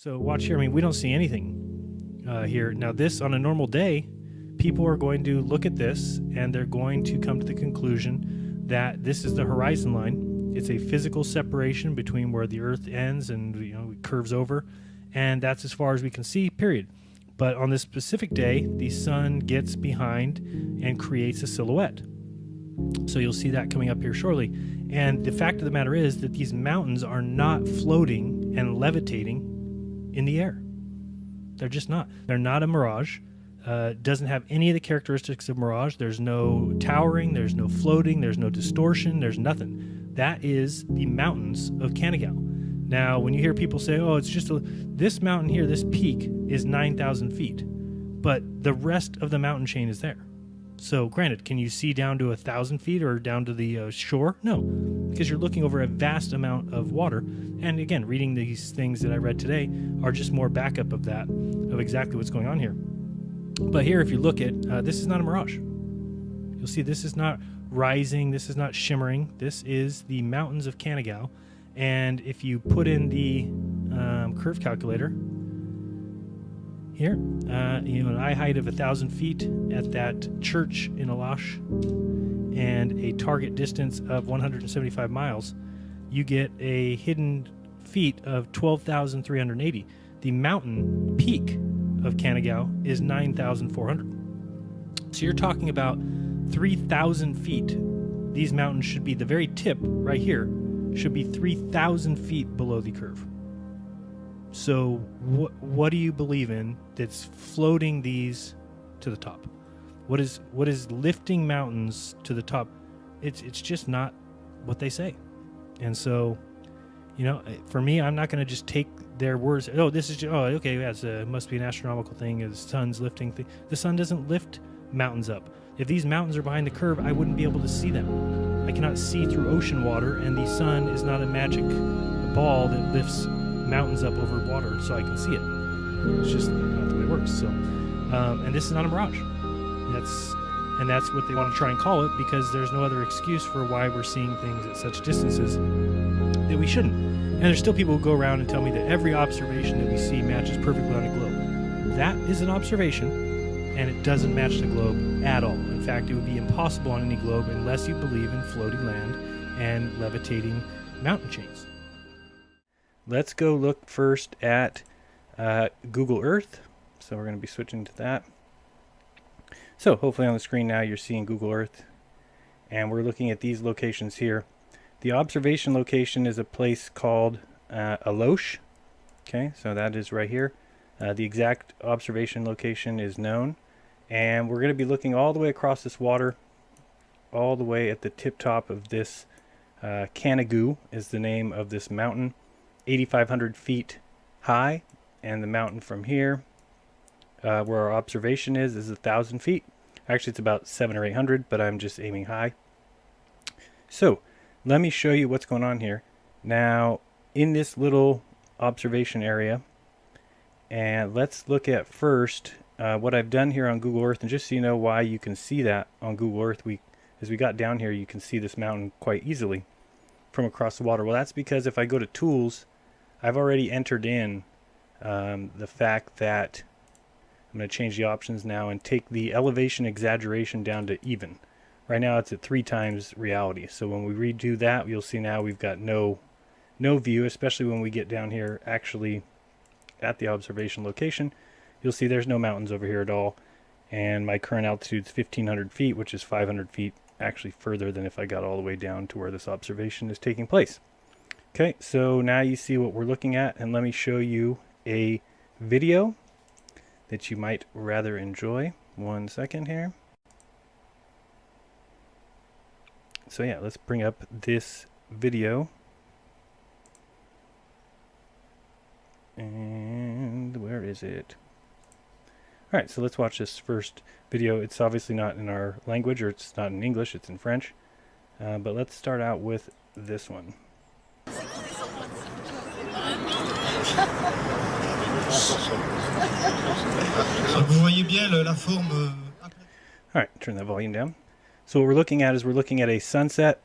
So watch here. I mean, we don't see anything here. Now this, on a normal day, people are going to look at this and they're going to come to the conclusion that this is the horizon line. It's a physical separation between where the Earth ends and, you know, it curves over, and that's as far as we can see, period. But on this specific day, the sun gets behind and creates a silhouette. So you'll see that coming up here shortly. And the fact of the matter is that these mountains are not floating and levitating in the air. They're just not. They're not a mirage. Doesn't have any of the characteristics of mirage. There's no towering, there's no floating, there's no distortion, there's nothing. That is the mountains of Canigou. Now, when you hear people say, oh, it's just this mountain here, this peak is 9,000 feet, but the rest of the mountain chain is there. So granted, can you see down to 1,000 feet or down to the shore? No, because you're looking over a vast amount of water. And again, reading these things that I read today are just more backup of that, of exactly what's going on here. But here, if you look at, this is not a mirage. You'll see this is not rising, this is not shimmering. This is the mountains of Canigou. And if you put in the curve calculator here, you know, an eye height of 1,000 feet at that church in Allauch and a target distance of 175 miles, you get a hidden feet of 12,380. The mountain peak of Canigou is 9,400. So you're talking about 3,000 feet. These mountains should be, the very tip right here should be 3,000 feet below the curve. So what do you believe in that's floating these to the top? What is lifting mountains to the top? It's just not what they say. And so, you know, for me, I'm not going to just take their words. Oh, this is just, oh, okay, yes, it must be an astronomical thing. The sun's lifting thing. The sun doesn't lift mountains up. If these mountains are behind the curve, I wouldn't be able to see them. I cannot see through ocean water, and the sun is not a magic ball that lifts mountains up over water so I can see it. It's just not the way it works. So, and this is not a mirage. That's what they want to try and call it, because there's no other excuse for why we're seeing things at such distances that we shouldn't. And there's still people who go around and tell me that every observation that we see matches perfectly on a globe. That is an observation, and it doesn't match the globe at all. In fact, it would be impossible on any globe unless you believe in floating land and levitating mountain chains. Let's go look first at Google Earth. So we're going to be switching to that. So hopefully on the screen now you're seeing Google Earth, and we're looking at these locations here. The observation location is a place called Allauch. Okay, so that is right here. The exact observation location is known, and we're going to be looking all the way across this water, all the way at the tip top of this Canigou is the name of this mountain, 8,500 feet high, and the mountain from here where our observation is 1,000 feet. Actually, it's about 700 or 800, but I'm just aiming high. So let me show you what's going on here. Now, in this little observation area, and let's look at first what I've done here on Google Earth, and just so you know why you can see that on Google Earth, as we got down here, you can see this mountain quite easily from across the water. Well, that's because if I go to Tools, I've already entered in the fact that I'm going to change the options now and take the elevation exaggeration down to even. Right now it's at 3 times reality. So when we redo that, you'll see now we've got no view, especially when we get down here actually at the observation location. You'll see there's no mountains over here at all. And my current altitude is 1,500 feet, which is 500 feet actually further than if I got all the way down to where this observation is taking place. Okay, so now you see what we're looking at, and let me show you a video that you might rather enjoy. 1 second here. So yeah, let's bring up this video. And where is it? Alright, so let's watch this first video. It's obviously not in our language, or it's not in English, it's in French. But let's start out with this one. Alright, turn that volume down. So what we're looking at is a sunset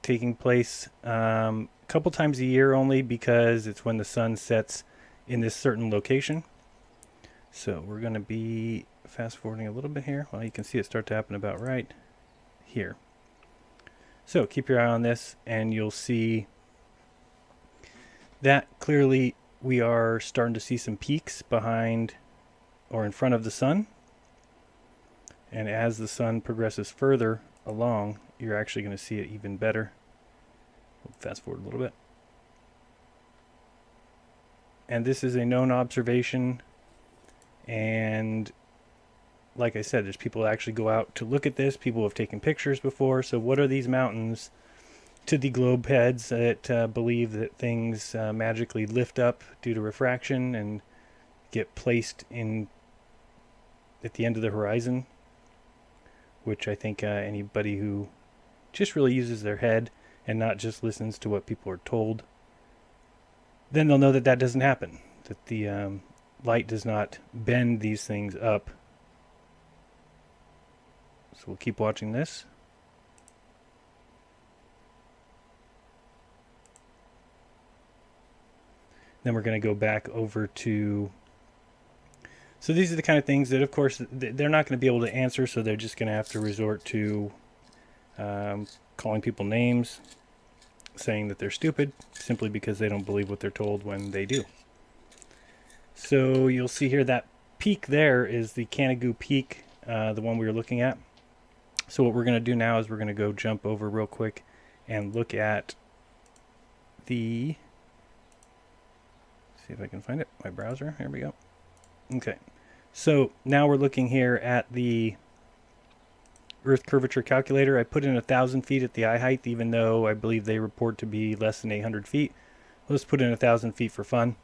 taking place a couple times a year only, because it's when the sun sets in this certain location. So we're going to be fast forwarding a little bit here. Well, you can see it start to happen about right here. So keep your eye on this and you'll see that clearly we are starting to see some peaks behind or in front of the sun. And as the sun progresses further along, you're actually going to see it even better. We'll fast forward a little bit. And this is a known observation. And like I said, there's people that actually go out to look at this. People have taken pictures before. So what are these mountains to the globe heads that believe that things magically lift up due to refraction and get placed in at the end of the horizon? Which I think anybody who just really uses their head and not just listens to what people are told, then they'll know that that doesn't happen. That the light does not bend these things up. So we'll keep watching this. Then we're going to go back over to... So these are the kind of things that, of course, they're not going to be able to answer, so they're just going to have to resort to calling people names, saying that they're stupid, simply because they don't believe what they're told when they do. So you'll see here that peak there is the Canigou peak, the one we were looking at. So what we're going to do now is we're going to go jump over real quick and look at the... See if I can find it. My browser. Here we go. Okay. So now we're looking here at the Earth curvature calculator. I put in 1,000 feet at the eye height, even though I believe they report to be less than 800 feet. Let's put in 1,000 feet for fun.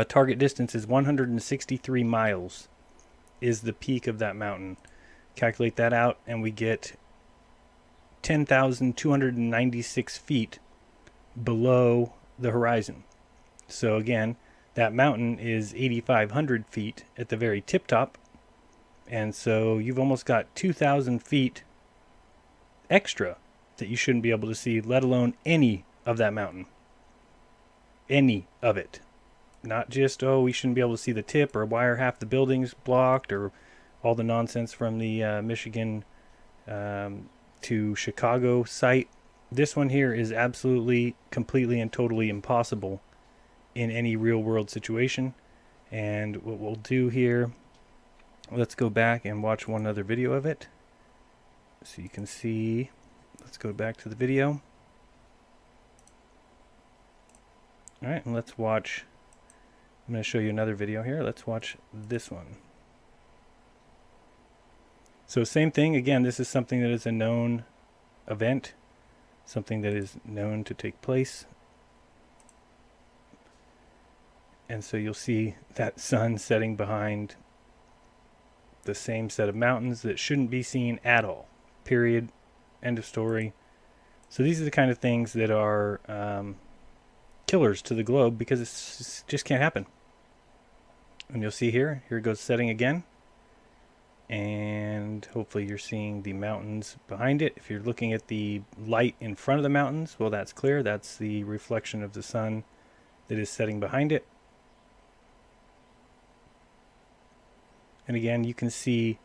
Target distance is 163 miles is the peak of that mountain. Calculate that out and we get 10,296 feet below the horizon. So again, that mountain is 8,500 feet at the very tip top. And so you've almost got 2,000 feet extra that you shouldn't be able to see, let alone any of that mountain. Any of it. Not just, oh, we shouldn't be able to see the tip, or why are half the buildings blocked, or all the nonsense from the Michigan to Chicago site. This one here is absolutely, completely, and totally impossible in any real world situation. And what we'll do here, let's go back and watch one other video of it so you can see. Let's go back to the video. Alright, and let's watch, I'm going to show you another video here. Let's watch this one. So same thing, again, this is something that is a known event, something that is known to take place. And so you'll see that sun setting behind the same set of mountains that shouldn't be seen at all. Period. End of story. So these are the kind of things that are killers to the globe, because it just can't happen. And you'll see here it goes setting again. And hopefully you're seeing the mountains behind it. If you're looking at the light in front of the mountains, well, that's clear. That's the reflection of the sun that is setting behind it. And again, you can see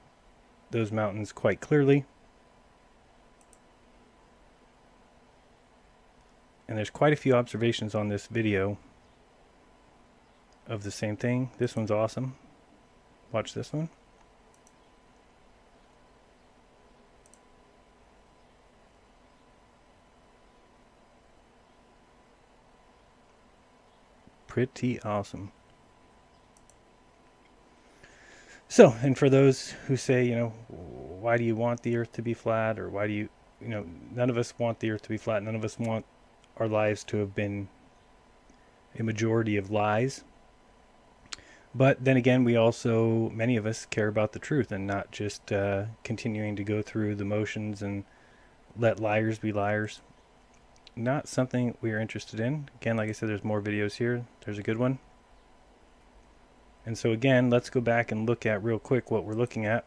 those mountains quite clearly. And there's quite a few observations on this video of the same thing. This one's awesome. Watch this one. Pretty awesome. So, and for those who say, you know, why do you want the earth to be flat, or why do you know, none of us want the earth to be flat. None of us want our lives to have been a majority of lies. But then again, we also, many of us care about the truth and not just continuing to go through the motions and let liars be liars. Not something we are interested in. Again, like I said, there's more videos here. There's a good one. And so again, let's go back and look at real quick what we're looking at.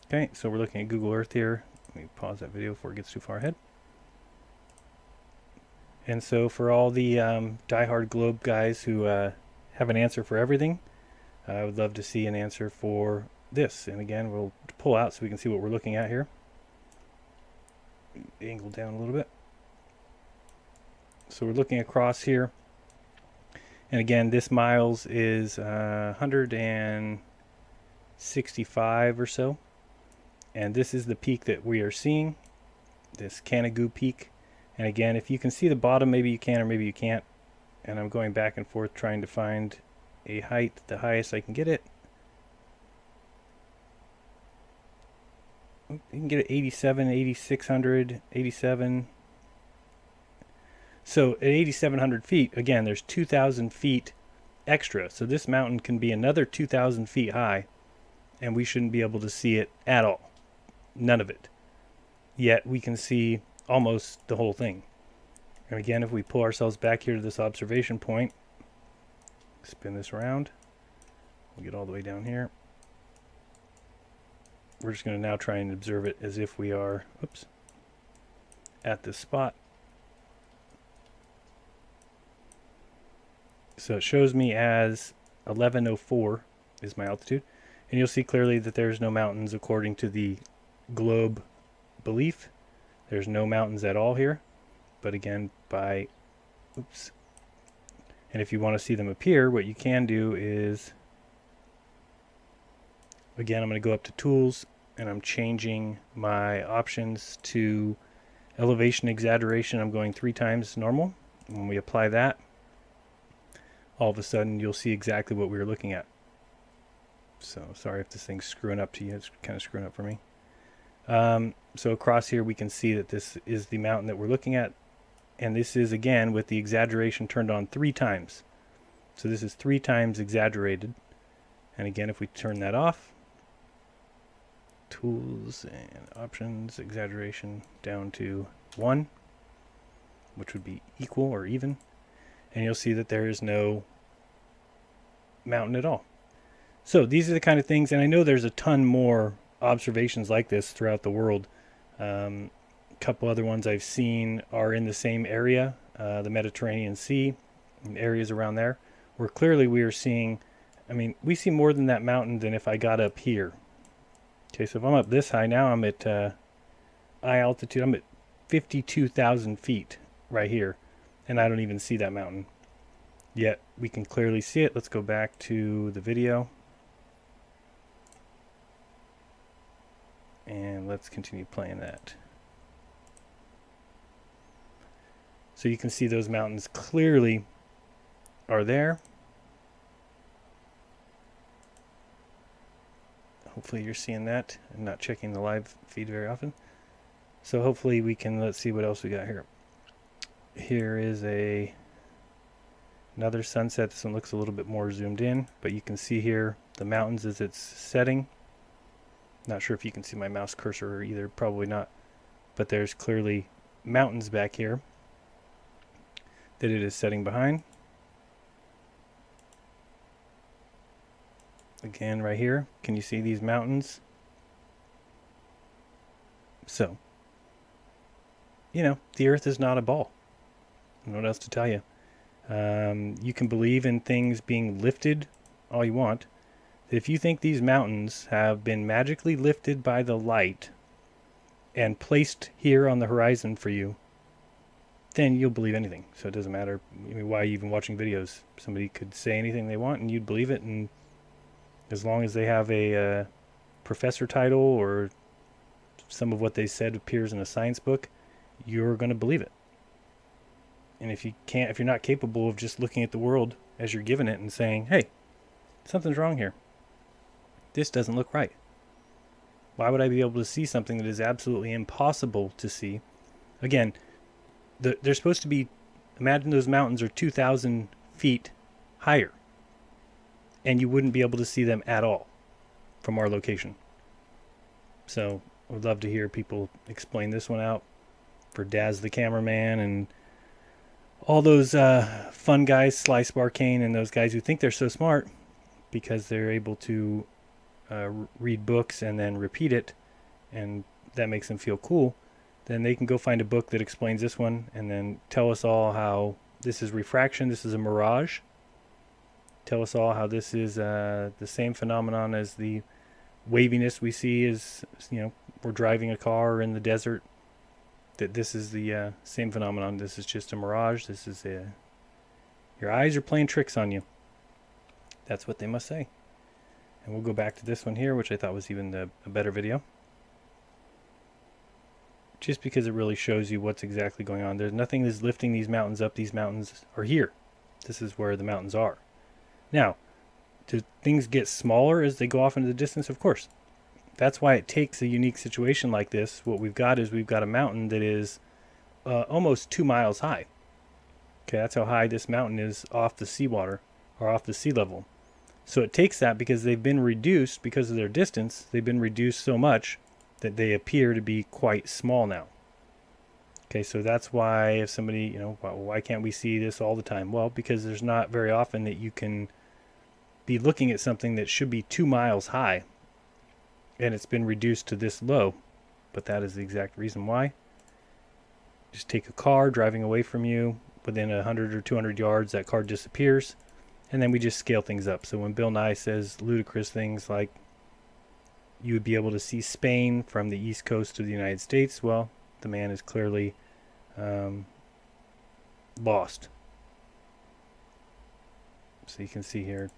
Okay, so we're looking at Google Earth here. Let me pause that video before it gets too far ahead. And so for all the diehard globe guys who have an answer for everything, I would love to see an answer for this. And again, we'll pull out so we can see what we're looking at here. Angle down a little bit. So we're looking across here. And again, this miles is 165 or so. And this is the peak that we are seeing, this Canigou peak. And again, if you can see the bottom, maybe you can or maybe you can't. And I'm going back and forth trying to find a height, the highest I can get it. You can get it 87, 8600, 87. So at 8,700 feet, again, there's 2,000 feet extra. So this mountain can be another 2,000 feet high, and we shouldn't be able to see it at all. None of it. Yet we can see almost the whole thing. And again, if we pull ourselves back here to this observation point, spin this around, we'll get all the way down here. We're just going to now try and observe it as if we are, oops, at this spot. So it shows me as 1104 is my altitude. And you'll see clearly that there's no mountains according to the globe belief. There's no mountains at all here. But again, by, oops. And if you want to see them appear, what you can do is, again, I'm going to go up to Tools, and I'm changing my options to Elevation Exaggeration. I'm going 3 times normal. When we apply that, all of a sudden you'll see exactly what we were looking at. So sorry if this thing's screwing up to you. It's kind of screwing up for me. So across here we can see that this is the mountain that we're looking at. And this is, again, with the exaggeration turned on 3 times. So this is 3 times exaggerated. And again, if we turn that off, Tools and Options, Exaggeration down to 1, which would be equal or even. And you'll see that there is no mountain at all. So these are the kind of things, and I know there's a ton more observations like this throughout the world. A couple other ones I've seen are in the same area, the Mediterranean Sea, and areas around there, where clearly we are seeing, I mean, we see more than that mountain than if I got up here. Okay, so if I'm up this high now, I'm at eye altitude, I'm at 52,000 feet right here, and I don't even see that mountain. Yet we can clearly see it. Let's go back to the video. And let's continue playing that. So you can see those mountains clearly are there. Hopefully you're seeing that. I'm not checking the live feed very often. So hopefully we can, let's see what else we got here. Here is another sunset. This one looks a little bit more zoomed in, but you can see here the mountains as it's setting. Not sure if you can see my mouse cursor either, probably not. But there's clearly mountains back here that it is setting behind. Again, right here, can you see these mountains? So, you know, the Earth is not a ball. I don't know what else to tell you. You can believe in things being lifted all you want. If you think these mountains have been magically lifted by the light and placed here on the horizon for you, then you'll believe anything. So it doesn't matter, I mean, why are you even watching videos? Somebody could say anything they want and you'd believe it, and as long as they have a professor title or some of what they said appears in a science book, you're going to believe it. And if you can't, if you're not capable of just looking at the world as you're given it and saying, hey, something's wrong here. This doesn't look right. Why would I be able to see something that is absolutely impossible to see? Again, they're supposed to be, imagine those mountains are 2,000 feet higher. And you wouldn't be able to see them at all from our location. So I would love to hear people explain this one out for Daz the cameraman and all those fun guys, Sly Sparkane, and those guys who think they're so smart because they're able to read books and then repeat it, and that makes them feel cool. then they can go find a book that explains this one and then tell us all how this is refraction, this is a mirage. Tell us all how this is the same phenomenon as the waviness we see as, you know, we're driving a car in the desert. That this is the same phenomenon. This is just a mirage. This is your eyes are playing tricks on you. That's what they must say. And we'll go back to this one here, which I thought was even a better video. Just because it really shows you what's exactly going on. There's nothing that's lifting these mountains up. These mountains are here. This is where the mountains are. Now, do things get smaller as they go off into the distance? Of course. That's why it takes a unique situation like this. What we've got is we've got a mountain that is almost 2 miles high. Okay, that's how high this mountain is off the seawater, or off the sea level. So it takes that because they've been reduced, because of their distance, they've been reduced so much that they appear to be quite small now. Okay, so that's why if somebody, you know, why can't we see this all the time? Well, because there's not very often that you can be looking at something that should be 2 miles high and it's been reduced to this low. But that is the exact reason why. Just take a car driving away from you, within 100 or 200 yards that car disappears, and then we just scale things up. So when Bill Nye says ludicrous things like you would be able to see Spain from the east coast of the United States, well, the man is clearly lost. So you can see here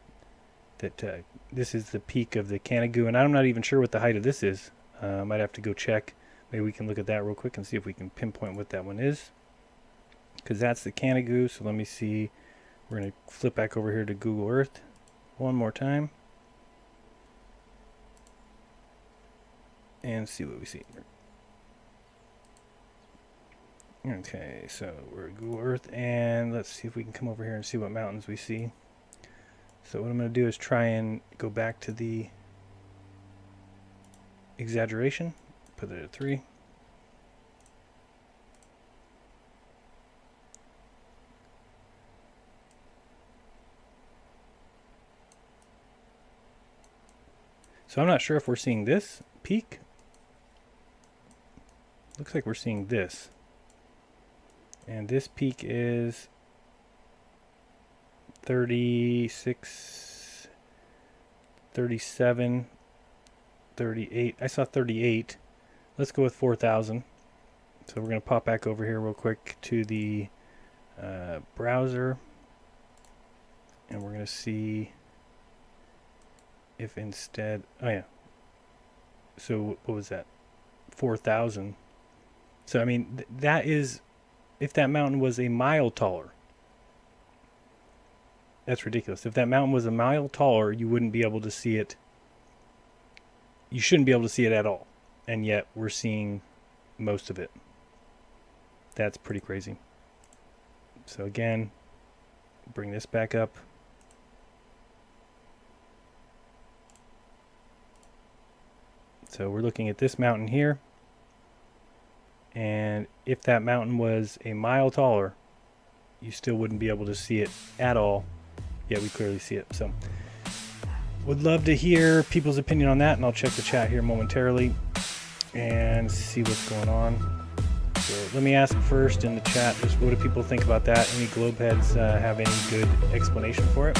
that this is the peak of the Canigou, and I'm not even sure what the height of this is. I might have to go check. Maybe we can look at that real quick and see if we can pinpoint what that one is, because that's the Canigou. So let me see. We're going to flip back over here to Google Earth one more time and see what we see here. Okay, so we're at Google Earth, and let's see if we can come over here and see what mountains we see. So what I'm going to do is try and go back to the exaggeration, put it at 3. So I'm not sure if we're seeing this peak. Looks like we're seeing this. And this peak is 36, 37, 38. I saw 38. Let's go with 4,000. So we're going to pop back over here real quick to the browser. And we're going to see if instead, oh yeah, so what was that, 4,000. So I mean, that is, if that mountain was a mile taller, that's ridiculous. If that mountain was a mile taller, you wouldn't be able to see it. You shouldn't be able to see it at all, and yet we're seeing most of it. That's pretty crazy. So again, bring this back up. So we're looking at this mountain here, and if that mountain was a mile taller, you still wouldn't be able to see it at all, yet we clearly see it. So would love to hear people's opinion on that, and I'll check the chat here momentarily and see what's going on. So let me ask first in the chat, just what do people think about that? Any globe heads have any good explanation for it?